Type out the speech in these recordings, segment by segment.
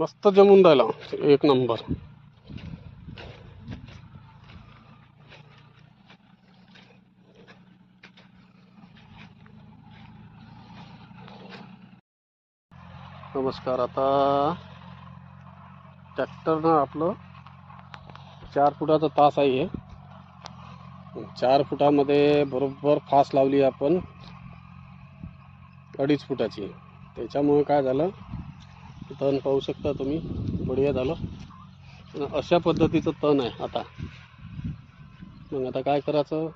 मस्त जमून राहिला, एक नंबर. नमस्कार. आता ट्रॅक्टरनं आपलं 4 फुटाचा तास आहे. 4 फुटामध्ये बरोबर फास लावली आपण 2.5 फुटाची. त्याच्यामुळे काय झालं, तण पाहू शकता तुम्ही, बढिया झालं. अशा पद्धतीचं तण आहे आता. मग आता काय करायचं,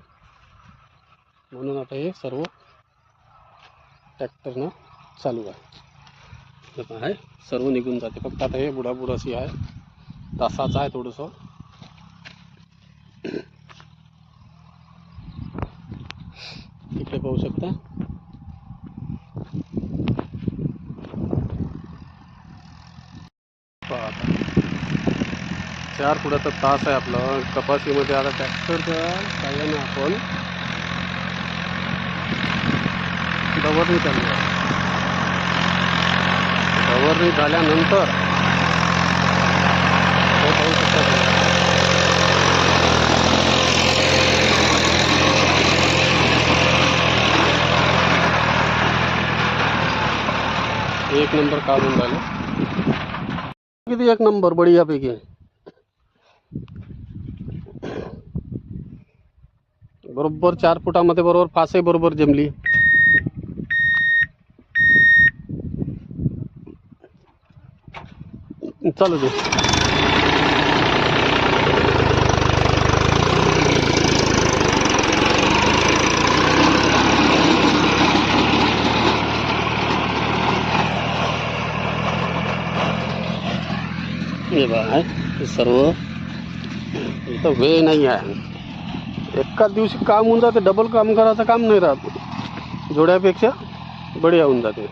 म्हणून आता हे सर्व ट्रॅक्टरनं चालू आहे. आता आहे सर्व निघून जाते. फक्त आता हे बुडाबुडाशी आहे, तासाचं आहे थोडंसं. इकडे पाहू शकता. आता 4 फुटाचा तास आहे आपलं कपाशीमध्ये. आता ट्रॅक्टरच्या साह्याने आपण डवरणी चालू आहे. डवरणी झाल्यानंतर हे पाहू शकता तुम्ही. एक नंबर काढून राहिले. किती एक नंबर बढियापैकी. बरोबर 4 फुटामध्ये बरोबर फासही बरोबर जमली. चालू दे. हे बघा, हे सर्व इथं वेळ नाही आहे. एकाच दिवशी काम होऊन जाते. डबल काम करायचं काम नाही राहत. जोड्यापेक्षा बढिया होऊन जाते.